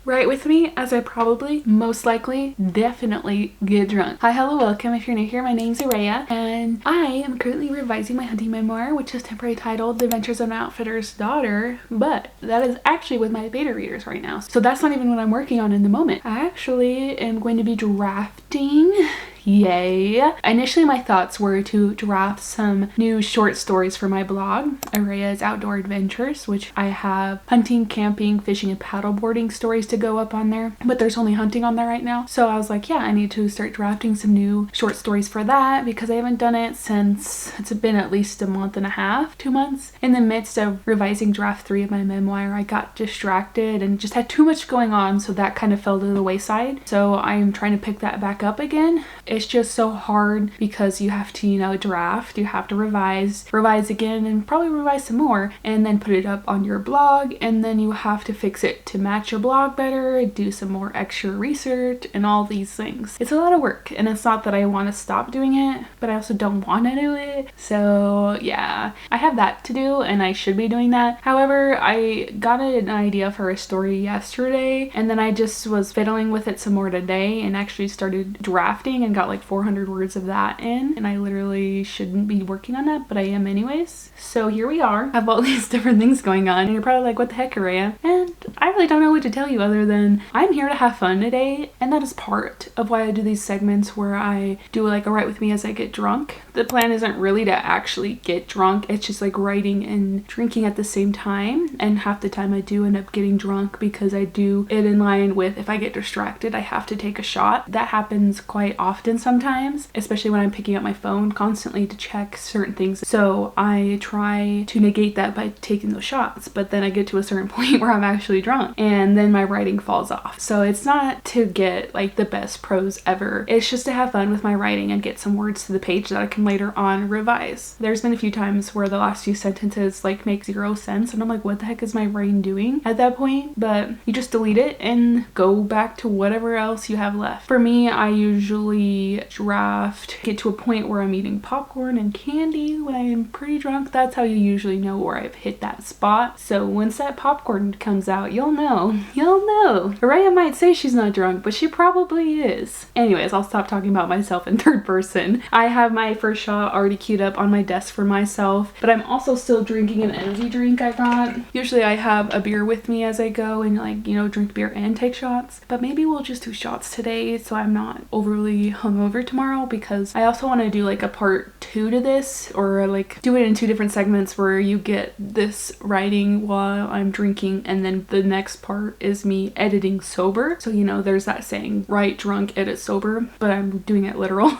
write with me as I probably, most likely, definitely get drunk. Hi, hello, welcome. If you're new here, my name's Araya, and I am currently revising my hunting memoir, which is temporarily titled The Adventures of an Outfitter's Daughter, but that is actually with my beta readers right now. So that's not even what I'm working on in the moment. I actually am going to be drafting. Yay! Initially my thoughts were to draft some new short stories for my blog, Araya's Outdoor Adventures, which I have hunting, camping, fishing, and paddleboarding stories to go up on there, but there's only hunting on there right now. So I was like, yeah, I need to start drafting some new short stories for that because I haven't done it since it's been at least a month and a half, 2 months. In the midst of revising draft 3 of my memoir, I got distracted and just had too much going on, so that kind of fell to the wayside. So I am trying to pick that back up again. It's just so hard because you have to, draft, you have to revise again, and probably revise some more, and then put it up on your blog, and then you have to fix it to match your blog better, do some more extra research, and all these things. It's a lot of work, and it's not that I want to stop doing it, but I also don't want to do it. So yeah, I have that to do, and I should be doing that. However, I got an idea for a story yesterday, and then I just was fiddling with it some more today, and actually started drafting and got like 400 words of that in, and I literally shouldn't be working on that, but I am anyways. So here we are. I have all these different things going on, and you're probably like, what the heck, Araya? And I really don't know what to tell you other than I'm here to have fun today, and that is part of why I do these segments where I do like a write with me as I get drunk. The plan isn't really to actually get drunk, it's just like writing and drinking at the same time, and half the time I do end up getting drunk because I do it in line with if I get distracted, I have to take a shot. That happens quite often sometimes, especially when I'm picking up my phone constantly to check certain things. So I try to negate that by taking those shots, but then I get to a certain point where I'm actually drunk and then my writing falls off. So it's not to get like the best prose ever. It's just to have fun with my writing and get some words to the page that I can later on revise. There's been a few times where the last few sentences like make zero sense and I'm like, what the heck is my brain doing at that point? But you just delete it and go back to whatever else you have left. For me, I usually get to a point where I'm eating popcorn and candy when I'm pretty drunk. That's how you usually know where I've hit that spot. So once that popcorn comes out, you'll know. Araya might say she's not drunk, but she probably is. Anyways, I'll stop talking about myself in third person. I have my first shot already queued up on my desk for myself, but I'm also still drinking an energy drink I got. Usually I have a beer with me as I go and drink beer and take shots, but maybe we'll just do shots today so I'm not overly hungover tomorrow, because I also want to do like a part 2 to this, or like do it in 2 different segments where you get this writing while I'm drinking and then the next part is me editing sober. So there's that saying, write drunk, edit sober, but I'm doing it literal.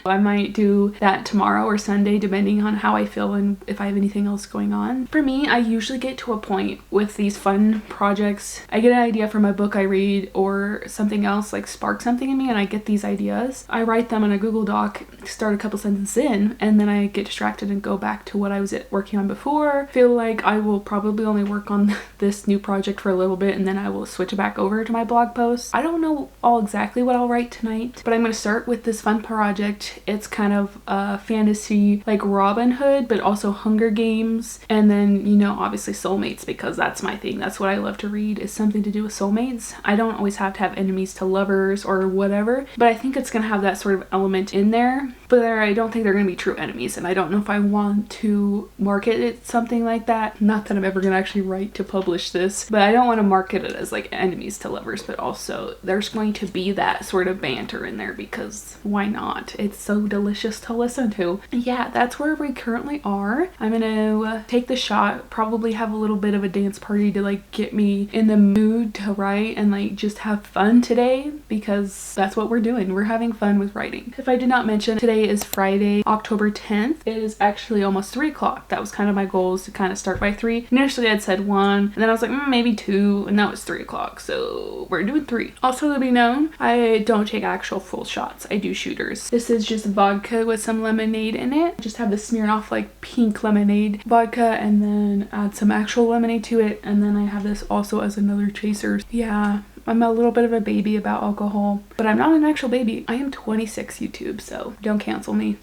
I might do that tomorrow or Sunday depending on how I feel and if I have anything else going on. For me, I usually get to a point with these fun projects. I get an idea from a book I read or something else like spark something in me, and I get these ideas. I write them in a Google Doc, start a couple sentences in, and then I get distracted and go back to what I was working on before. Feel like I will probably only work on this new project for a little bit and then I will switch it back over to my blog post. I don't know exactly what I'll write tonight, but I'm going to start with this fun project. It's kind of a fantasy like Robin Hood, but also Hunger Games, and then obviously soulmates, because that's my thing. That's what I love to read, is something to do with soulmates. I don't always have to have enemies to lovers or whatever, but I think it's gonna have that sort of element in there, but I don't think they're gonna be true enemies, and I don't know if I want to market it something like that. Not that I'm ever gonna actually write to publish this, but I don't want to market it as like enemies to lovers, but also there's going to be that sort of banter in there because why not? It's so delicious to listen to. Yeah, that's where we currently are. I'm gonna take the shot, probably have a little bit of a dance party to like get me in the mood to write and like just have fun today, because that's what we're doing. We're having fun with writing. If I did not mention, today is Friday, October 10th. It is actually almost 3 o'clock. That was kind of my goal, is to kind of start by 3. Initially I'd said 1, and then I was like maybe 2, and now it's 3 o'clock, so we're doing 3. Also, to be known, I don't take actual full shots. I do shooters. This is just vodka with some lemonade in it. Just have this Smirnoff like pink lemonade vodka, and then add some actual lemonade to it, and then I have this also as another chaser. Yeah, I'm a little bit of a baby about alcohol, but I'm not an actual baby. I am 26, YouTube, so don't cancel me.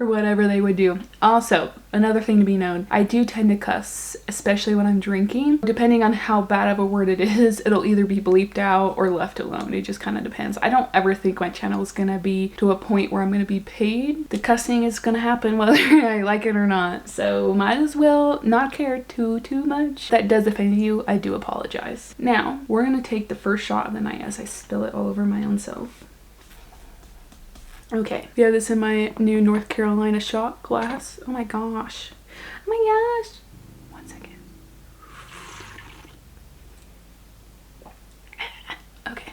or whatever they would do. Also, another thing to be known, I do tend to cuss, especially when I'm drinking. Depending on how bad of a word it is, it'll either be bleeped out or left alone. It just kind of depends. I don't ever think my channel is gonna be to a point where I'm gonna be paid. The cussing is gonna happen whether I like it or not, so might as well not care too much. If that does offend you, I do apologize. Now, we're gonna take the first shot of the night as I spill it all over my own self. Okay, yeah, this is my new North Carolina shot glass. Oh my gosh. Oh my gosh. 1 second. Okay.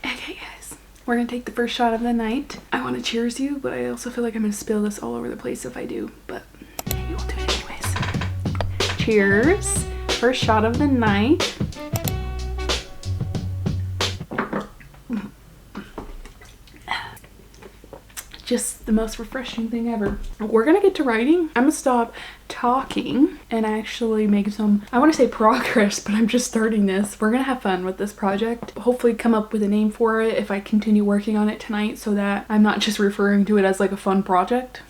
Okay, guys. We're gonna take the first shot of the night. I want to cheers you, but I also feel like I'm gonna spill this all over the place if I do, but maybe we'll do it anyways. Cheers. First shot of the night. Just the most refreshing thing ever. We're gonna get to writing. I'm gonna stop talking and actually make some, I want to say progress, but I'm just starting this. We're gonna have fun with this project. Hopefully come up with a name for it if I continue working on it tonight, so that I'm not just referring to it as like a fun project.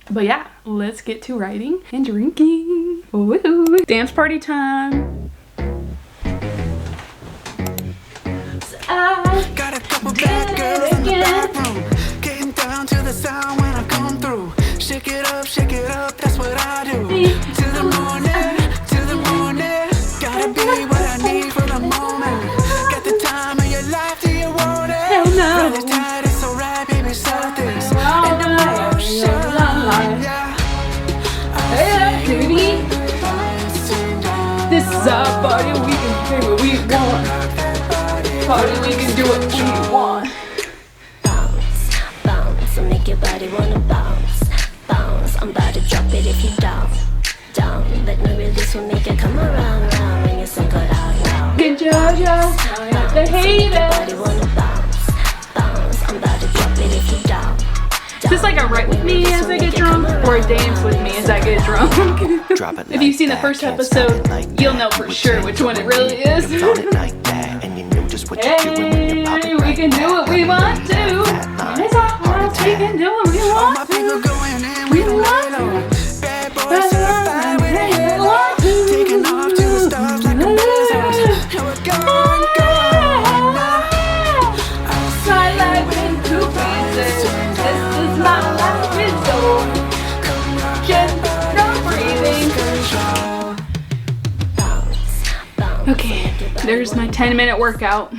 But yeah, let's get to writing and drinking. Woo! Dance party time. So I got a couple bad girls in the bathroom. To the sound when I come through. Shake it up, that's what I do. To the morning, gotta be what I need for the moment. Got the time of your life, do you want it? Hell no. Really tight, it's alright, baby, start this. And the motion, yeah. Hey, baby. This is our party, we can do what we want. Party, we can do what we want. So make your body wanna bounce, bounce. I'm about to drop it if you down. Let me release will make it come around, round. When you circle out now. Get JoJo, the haters. Body wanna bounce, bounce. I'm about to drop it if you down. Is this like a write with me as I get drunk, or a dance with me as I get drunk? If you've seen the first episode, you'll know for sure which one it really is. Hey, we can do what we want to. It's our house, we can do what we want to. We want to. Bad boys certified with a halo. Taking off to the stars like a blizzard. And we're going now. Outside like in 2 pieces. This is my life, it's so. Just no breathing. Okay, there's my 10-minute workout.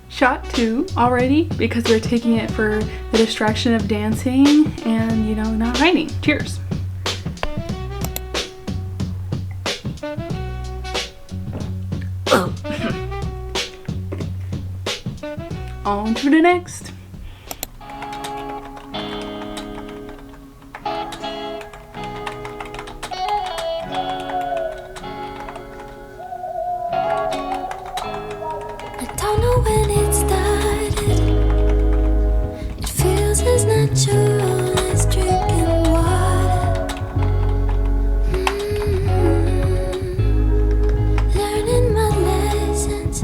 Shot 2 already, because we're taking it for the distraction of dancing and, you know, not writing. Cheers. On to the next. I don't know when it started. It feels as natural as drinking water. Learning my lessons,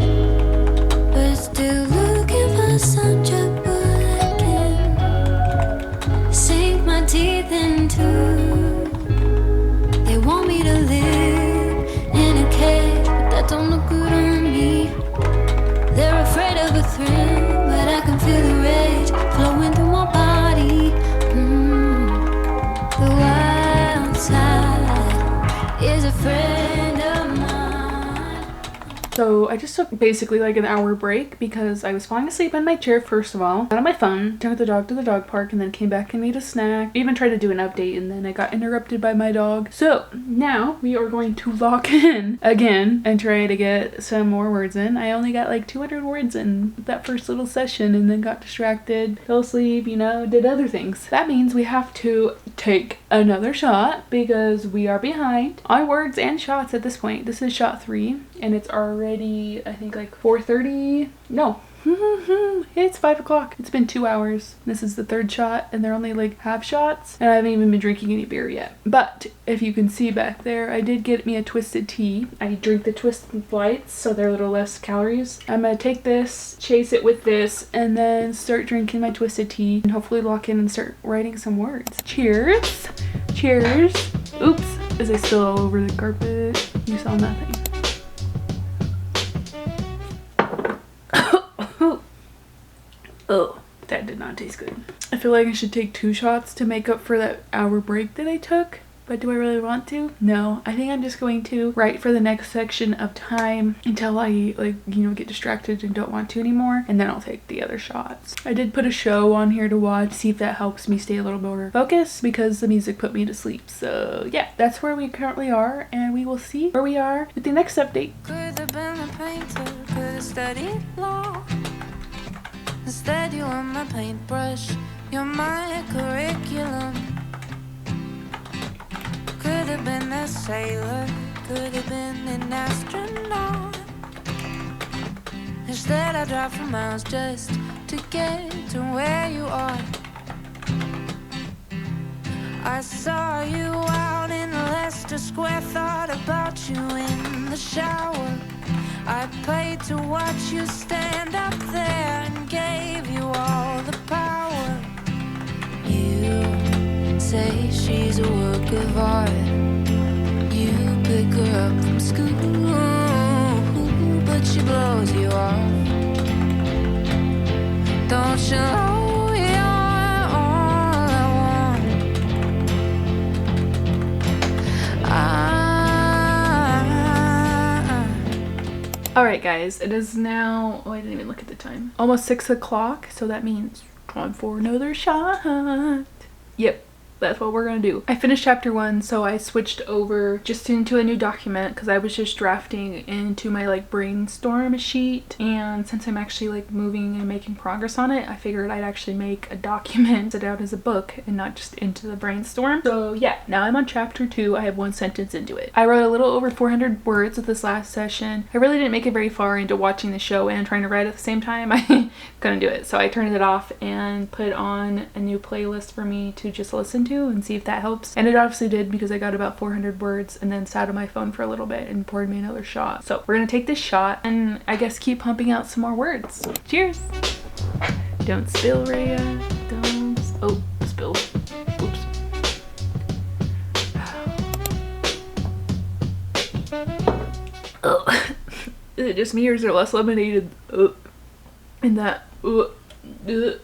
but still looking for some trouble I can sink my teeth into. They want me to live in a cage, but that don't look good on me. They're afraid of a thrill, but I can feel the rage flowing through my body. The wild side is a friend of mine. So I just took basically like an hour break because I was falling asleep in my chair first of all. Got on my phone, took the dog to the dog park, and then came back and made a snack. I even tried to do an update and then I got interrupted by my dog. So now we are going to lock in again and try to get some more words in. I only got like 200 words in that first little session and then got distracted, fell asleep, you know, did other things. That means we have to take another shot because we are behind on words and shots at this point. This is shot 3 and it's already, I think, like 4:30. No, It's 5 o'clock. It's been 2 hours. This is the third shot and they're only like half shots and I haven't even been drinking any beer yet. But if you can see back there, I did get me a twisted tea. I drink the twisted lights so they're a little less calories. I'm gonna take this, chase it with this, and then start drinking my twisted tea and hopefully lock in and start writing some words. Cheers. Cheers. Oops, as I spill all over the carpet. You saw nothing. Oh, that did not taste good. I feel like I should take 2 shots to make up for that hour break that I took. But do I really want to? No, I think I'm just going to write for the next section of time until I get distracted and don't want to anymore. And then I'll take the other shots. I did put a show on here to watch, see if that helps me stay a little more focused because the music put me to sleep. So yeah, that's where we currently are and we will see where we are with the next update. Could have been a painter, could have studied law. Instead you are my paintbrush, you're my curriculum. Could have been a sailor, could have been an astronaut. Instead I drive for miles just to get to where you are. I saw you out in Leicester Square, thought about you in the shower. I paid to watch you stand up there and gave you all the power. You say she's a work of art. You pick her up from school, but she blows you off. Don't you know you're all I want? Alright guys, it is now, oh I didn't even look at the time, almost 6 o'clock, so that means time for another shot. Yep, that's what we're gonna do. I finished chapter 1, so I switched over just into a new document because I was just drafting into my brainstorm sheet, and since I'm actually moving and making progress on it, I figured I'd actually make a document, sit out as a book and not just into the brainstorm. So yeah, now I'm on chapter 2. I have 1 sentence into it. I wrote a little over 400 words with this last session. I really didn't make it very far into watching the show and trying to write at the same time. I couldn't do it, so I turned it off and put on a new playlist for me to just listen to and see if that helps, and it obviously did because I got about 400 words and then sat on my phone for a little bit and poured me another shot. So we're gonna take this shot and I guess keep pumping out some more words. Cheers. Don't spill, Rhea. Don't. Oh, spill. Oops. Oh. Is it just me or is there less lemonade in that? It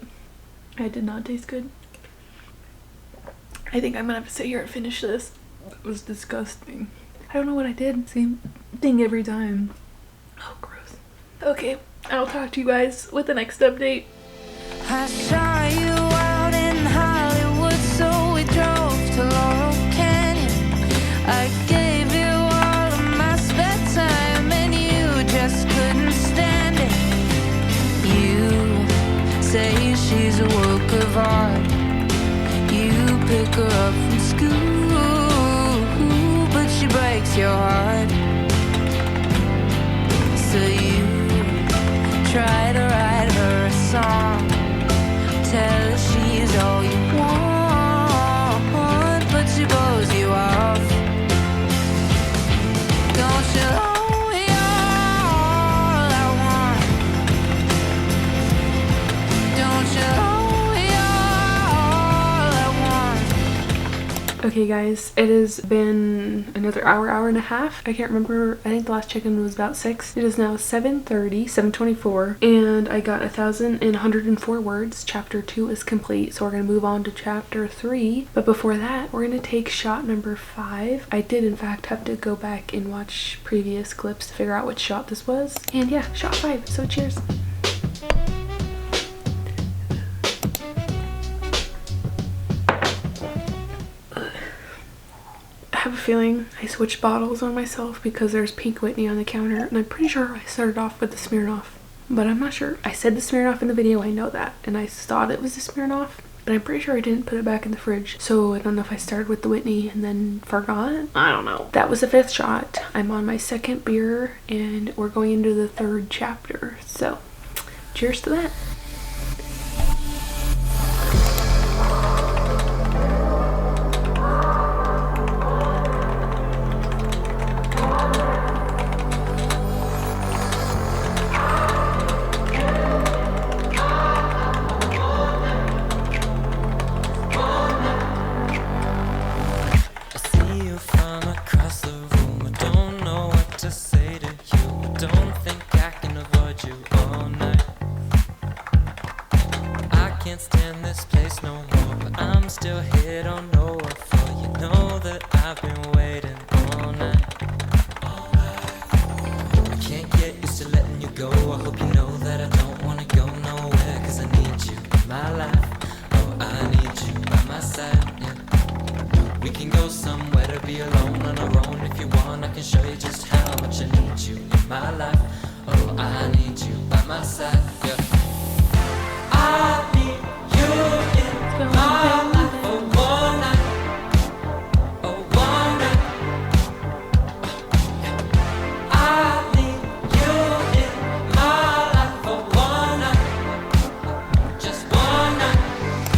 did not taste good. I think I'm gonna have to sit here and finish this. It was disgusting. I don't know what I did. Same thing every time. Oh, gross. Okay, I'll talk to you guys with the next update. I saw you out in Hollywood, so we drove to Laurel Canyon. I gave you all of my spare time and you just couldn't stand it. You say she's a work of art. You pick her up from school, but she breaks your heart. So you try to write her a song, tell her she's all you want, but she blows you off. Don't you know you're all I want? Don't you know? Okay guys, it has been another hour and a half. I can't remember. I think the last check-in was about 6. It is now 7:24, and I got 1,104 words. Chapter 2 is complete, so we're gonna move on to chapter 3. But before that, we're gonna take shot number 5. I did in fact have to go back and watch previous clips to figure out which shot this was. And yeah, shot 5. So cheers. I have a feeling I switched bottles on myself because there's Pink Whitney on the counter, and I'm pretty sure I started off with the Smirnoff, but I'm not sure. I said the Smirnoff in the video, I know that, and I thought it was the Smirnoff, but I'm pretty sure I didn't put it back in the fridge, so I don't know if I started with the Whitney and then forgot. I don't know. That was the 5th shot. I'm on my 2nd beer and we're going into the 3rd chapter, so cheers to that.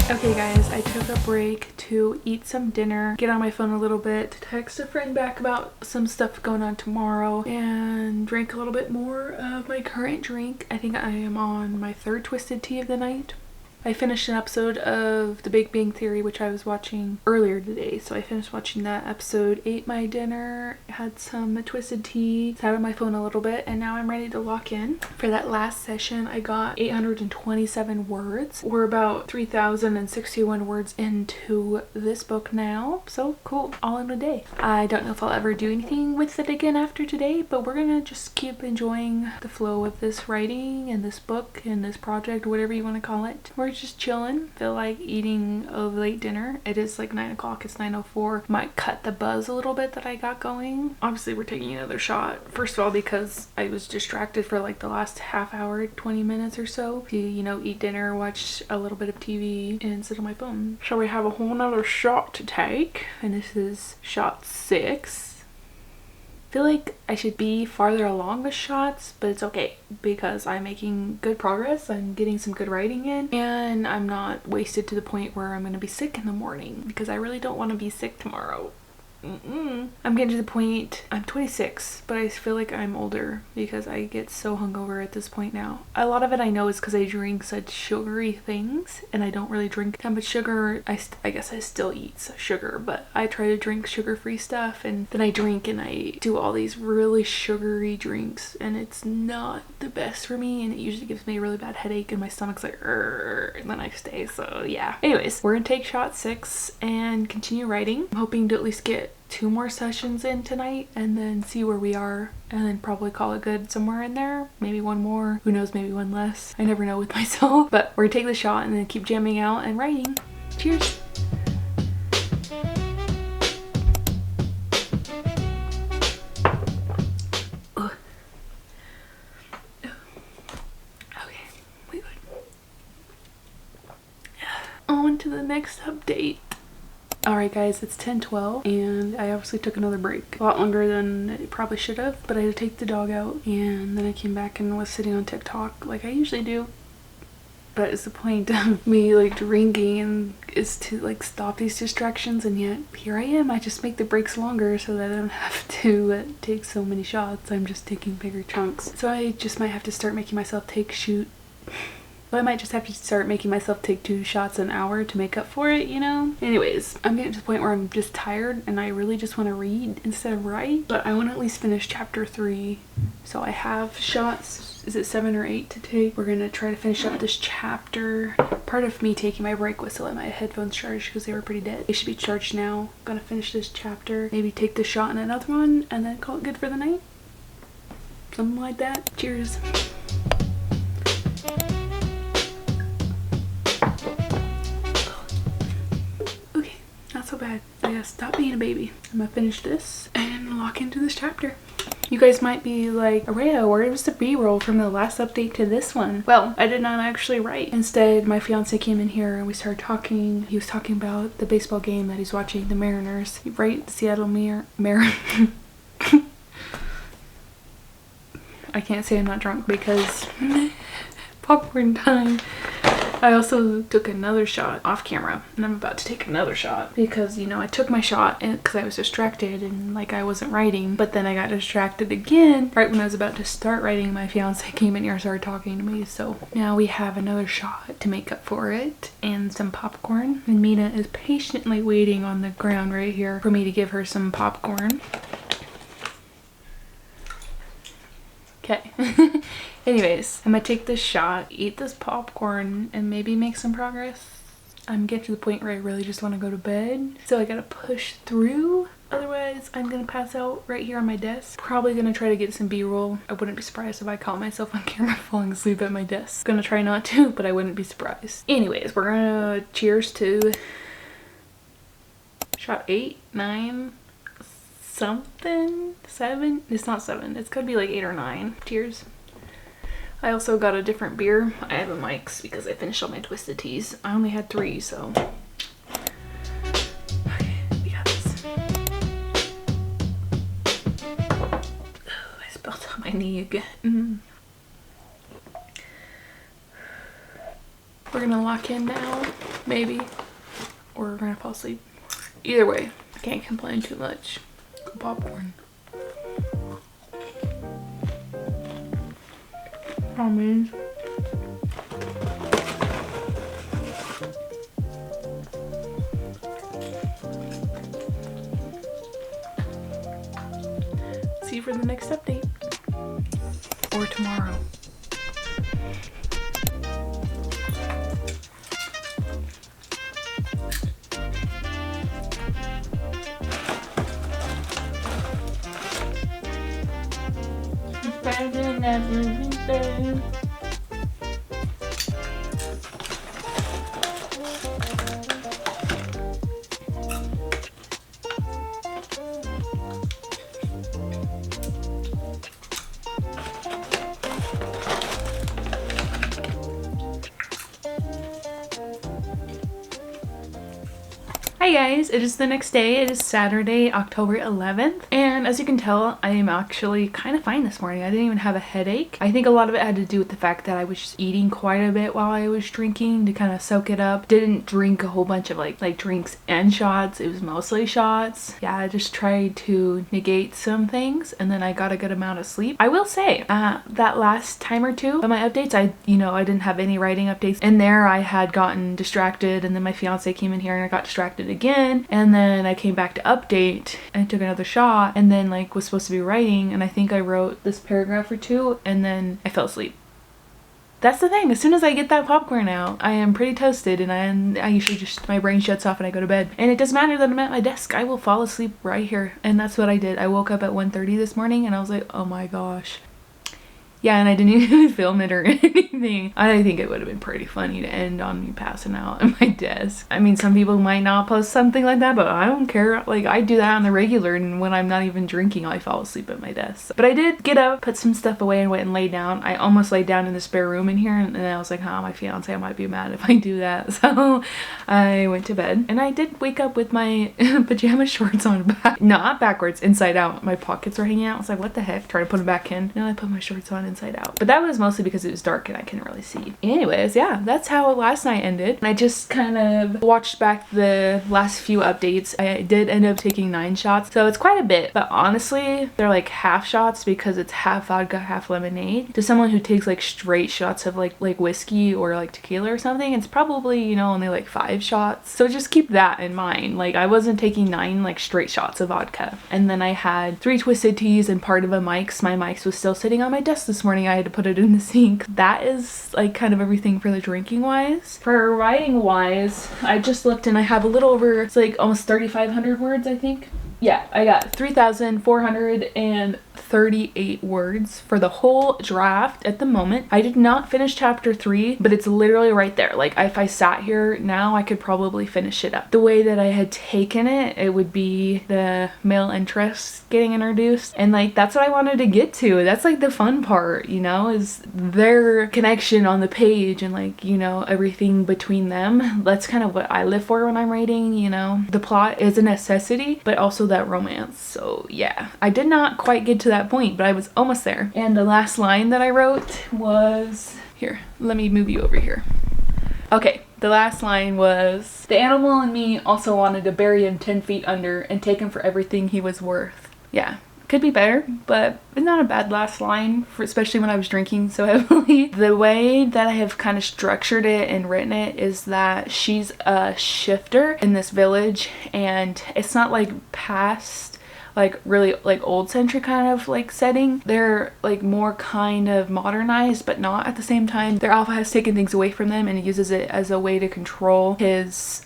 Okay guys, I took a break to eat some dinner, get on my phone a little bit, text a friend back about some stuff going on tomorrow, and drink a little bit more of my current drink. I think I am on my 3rd twisted tea of the night. I finished an episode of The Big Bang Theory, which I was watching earlier today. So I finished watching that episode, ate my dinner, had some twisted tea, sat on my phone a little bit, and now I'm ready to lock in. For that last session, I got 827 words. We're about 3,061 words into this book now. So cool, all in a day. I don't know if I'll ever do anything with it again after today, but we're gonna just keep enjoying the flow of this writing and this book and this project, whatever you want to call it. We're just chilling. Feel like eating a late dinner. It is like 9 o'clock. It's 9:04. Might cut the buzz a little bit that I got going. Obviously we're taking another shot. First of all, because I was distracted for like the last half hour, 20 minutes or so to, you know, eat dinner, watch a little bit of TV, and sit on my phone. So we have a whole nother shot to take, and this is shot 6. I feel like I should be farther along with shots, but it's okay because I'm making good progress. I'm getting some good writing in, and I'm not wasted to the point where I'm going to be sick in the morning, because I really don't want to be sick tomorrow. I'm getting to the point, I'm 26, but I feel like I'm older because I get so hungover at this point now. A lot of it I know is because I drink such sugary things, and I don't really drink that much sugar. I guess I still eat sugar, but I try to drink sugar-free stuff, and then I drink and I do all these really sugary drinks, and it's not the best for me, and it usually gives me a really bad headache, and my stomach's like the next day. So yeah. Anyways, we're gonna take shot 6 and continue writing. I'm hoping to at least get 2 more sessions in tonight and then see where we are, and then probably call it good somewhere in there. Maybe 1 more, who knows, maybe 1 less. I never know with myself. But we're gonna take the shot and then keep jamming out and writing. Cheers. Okay, we good. On to the next update. Alright guys, it's 10:12 and I obviously took another break. A lot longer than it probably should have, but I had to take the dog out, and then I came back and was sitting on TikTok like I usually do. But it's the point of me like drinking and is to like stop these distractions, and yet here I am. I just make the breaks longer so that I don't have to take so many shots. I'm just taking bigger chunks. So I just might have to start making myself I might just have to start making myself take 2 shots an hour to make up for it, you know? Anyways, I'm getting to the point where I'm just tired and I really just want to read instead of write. But I want to at least finish chapter 3. So I have shots, is it 7 or 8 to take? We're going to try to finish up this chapter. Part of me taking my break was to let my headphones charge because they were pretty dead. They should be charged now. Gonna finish this chapter, maybe take the shot in another one, and then call it good for the night. Something like that. Cheers. Not so bad. I gotta stop being a baby. I'm gonna finish this and lock into this chapter. You guys might be like, Araya, where was the b-roll from the last update to this one? Well, I did not actually write. Instead, my fiance came in here and we started talking. He was talking about the baseball game that he's watching, the Mariners. Right? The Seattle Mariners. I can't say I'm not drunk because Popcorn time. I also took another shot off camera, and I'm about to take another shot because, you know, I took my shot because I was distracted and like I wasn't writing, but then I got distracted again right when I was about to start writing. My fiance came in here and started talking to me, so now we have another shot to make up for it and some popcorn. And Mina is patiently waiting on the ground right here for me to give her some popcorn. Okay. Anyways, I'm gonna take this shot, eat this popcorn, and maybe make some progress. I'm getting to the point where I really just want to go to bed, so I gotta push through. Otherwise, I'm gonna pass out right here on my desk. Probably gonna try to get some B-roll. I wouldn't be surprised if I caught myself on camera falling asleep at my desk. Gonna try not to, but I wouldn't be surprised. Anyways, we're gonna cheers to shot 8, 9, something, 7. It's not 7. It's gonna be like 8 or 9. Cheers. I also got a different beer. I have a Mike's because I finished all my Twisted Teas. I only had 3, so. Okay, we got this. Oh, I spilled on my knee again. We're gonna lock in now, maybe. Or we're gonna fall asleep. Either way, I can't complain too much. Popcorn. Oh man. See you for the next update. Or tomorrow. Better than everything. Hi guys, it is the next day. It is Saturday, October 11th, and as you can tell, I am actually kind of fine this morning. I didn't even have a headache. I think a lot of it had to do with the fact that I was just eating quite a bit while I was drinking to kind of soak it up. Didn't drink a whole bunch of like drinks and shots. It was mostly shots. Yeah, I just tried to negate some things, and then I got a good amount of sleep. I will say, that last time or two of my updates, I didn't have any writing updates. And there I had gotten distracted, and then my fiance came in here and I got distracted again, and then I came back to update and took another shot, and then like was supposed to be writing, and I think I wrote this paragraph or two, and then I fell asleep. That's the thing, as soon as I get that popcorn out, I am pretty toasted, and I usually just, my brain shuts off and I go to bed. And it doesn't matter that I'm at my desk, I will fall asleep right here. And that's what I did. I woke up at 1:30 this morning and I was like, oh my gosh. Yeah, and I didn't even film it or anything. I think it would have been pretty funny to end on me passing out at my desk. I mean, some people might not post something like that, but I don't care. Like, I do that on the regular, and when I'm not even drinking, I fall asleep at my desk. But I did get up, put some stuff away, and went and lay down. I almost laid down in the spare room in here, and then I was like, my fiance might be mad if I do that. So I went to bed, and I did wake up with my pajama shorts on, not backwards, inside out. My pockets were hanging out. I was like, what the heck? Try to put them back in. Now I put my shorts on inside out. But that was mostly because it was dark and I couldn't really see. Anyways, yeah, that's how last night ended. I just kind of watched back the last few updates. I did end up taking 9 shots, so it's quite a bit. But honestly, they're like half shots because it's half vodka, half lemonade. To someone who takes like straight shots of like whiskey or like tequila or something, it's probably, only like 5 shots. So just keep that in mind. Like, I wasn't taking 9 like straight shots of vodka. And then I had 3 Twisted Teas and part of a Mike's. My Mike's was still sitting on my desk this morning. I had to put it in the sink. That is like kind of everything for the drinking wise. For writing wise, I just looked and I have a little over, it's like almost 3,500 words, I think. Yeah, I got 3,438 words for the whole draft at the moment. I did not finish chapter 3, but it's literally right there. Like, if I sat here now, I could probably finish it up. The way that I had taken it, it would be the male interest getting introduced. And like, that's what I wanted to get to. That's like the fun part, is their connection on the page and like, everything between them. That's kind of what I live for when I'm writing, The plot is a necessity, but also that romance. So yeah, I did not quite get to to that point, but I was almost there. And the last line that I wrote was, here, let me move you over here. Okay, the last line was, the animal in me also wanted to bury him 10 feet under and take him for everything he was worth. Yeah. Could be better, but it's not a bad last line, especially when I was drinking so heavily. The way that I have kind of structured it and written it is that she's a shifter in this village, and it's not like past, like really like old century kind of like setting. They're like more kind of modernized, but not at the same time. Their alpha has taken things away from them and uses it as a way to control his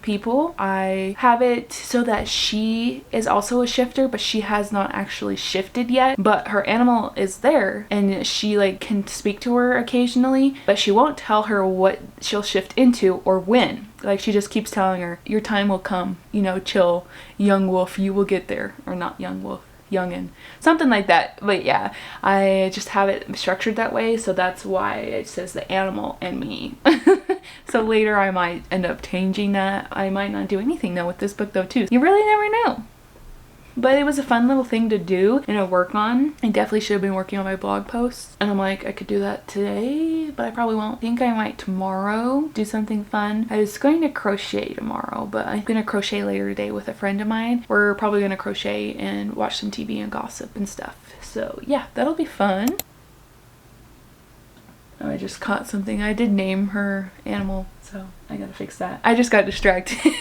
people. I have it so that she is also a shifter, but she has not actually shifted yet, but her animal is there and she like can speak to her occasionally, but she won't tell her what she'll shift into or when. Like, she just keeps telling her, your time will come, you know, chill, young wolf, you will get there. Or not young wolf, youngin. Something like that. But yeah, I just have it structured that way, so that's why it says the animal and me. So later I might end up changing that. I might not do anything though with this book though too. You really never know. But it was a fun little thing to do and to work on. I definitely should have been working on my blog posts. And I'm like, I could do that today, but I probably won't. I think I might tomorrow do something fun. I was going to crochet tomorrow, but I'm going to crochet later today with a friend of mine. We're probably going to crochet and watch some TV and gossip and stuff. So yeah, that'll be fun. Oh, I just caught something. I did name her animal, so I gotta fix that. I just got distracted.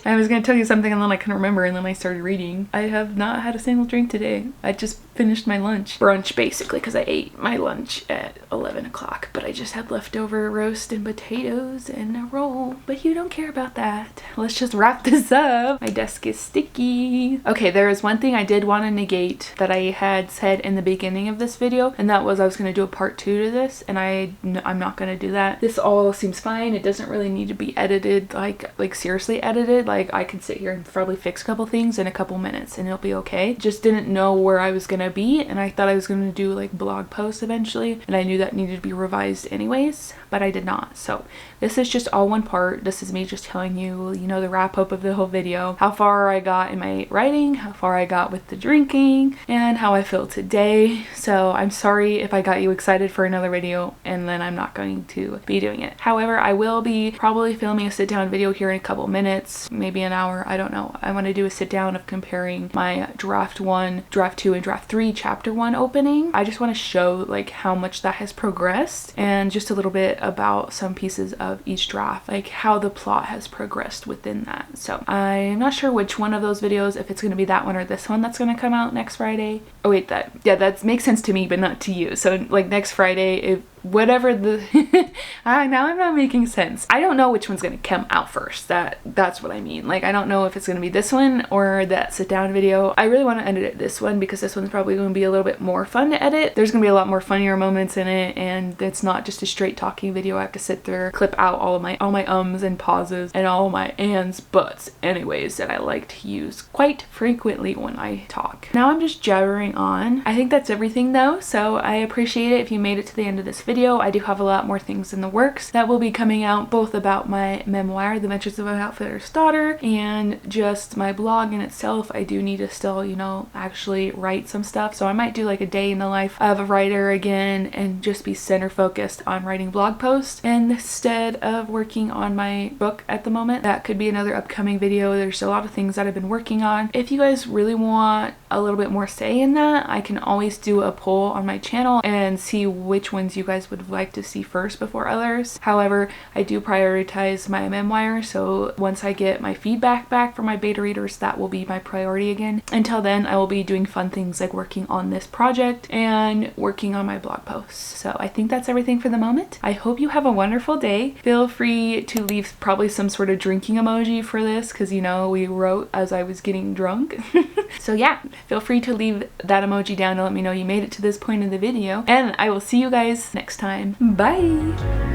I was gonna tell you something and then I couldn't remember, and then I started reading. I have not had a single drink today. I just finished my lunch. Brunch, basically, because I ate my lunch at 11 o'clock, but I just had leftover roast and potatoes and a roll. But you don't care about that. Let's just wrap this up. My desk is sticky. Okay, there is one thing I did want to negate that I had said in the beginning of this video, and that was I was gonna do a part 2 to this, and I'm not gonna do that. This all seems fine. It doesn't really need to be edited, like seriously edited. Like, I could sit here and probably fix a couple things in a couple minutes and it'll be okay. Just didn't know where I was gonna be, and I thought I was gonna do like blog posts eventually, and I knew that needed to be revised anyways, but I did not. So this is just all one part. This is me just telling you, you know, the wrap up of the whole video, how far I got in my writing, how far I got with the drinking, and how I feel today. So I'm sorry if I got you excited for another video and then I'm not going to be doing it. However, I will be probably filming a sit down video here in a couple minutes, maybe an hour, I don't know. I want to do a sit down of comparing my draft 1, draft 2, and draft 3 chapter 1 opening. I just want to show like how much that has progressed and just a little bit about some pieces of each draft, like how the plot has progressed within that. So I'm not sure which one of those videos, if it's going to be that one or this one that's going to come out next Friday. Oh wait, that makes sense to me but not to you. So like next Friday, if whatever the now I'm not making sense. I don't know which one's gonna come out first. That's what I mean. Like, I don't know if it's gonna be this one or that sit down video. I really want to edit this one because this one's probably gonna be a little bit more fun to edit. There's gonna be a lot more funnier moments in it, and it's not just a straight talking video. I have to sit there, clip out all my ums and pauses and all my ands, buts, anyways, that I like to use quite frequently when I talk. Now I'm just jabbering on. I think that's everything though, so I appreciate it if you made it to the end of this video. I do have a lot more things in the works that will be coming out, both about my memoir, The Adventures of an Outfitter's Daughter, and just my blog in itself. I do need to still, you know, actually write some stuff, so I might do like a day in the life of a writer again and just be center focused on writing blog posts instead of working on my book at the moment. That could be another upcoming video. There's a lot of things that I've been working on. If you guys really want a little bit more say in that, I can always do a poll on my channel and see which ones you guys would like to see first before others. However, I do prioritize my memoir, so once I get my feedback back from my beta readers, that will be my priority again. Until then, I will be doing fun things like working on this project and working on my blog posts. So I think that's everything for the moment. I hope you have a wonderful day. Feel free to leave probably some sort of drinking emoji for this, because you know we wrote as I was getting drunk. So yeah, feel free to leave that emoji down to let me know you made it to this point in the video, and I will see you guys next time. Bye!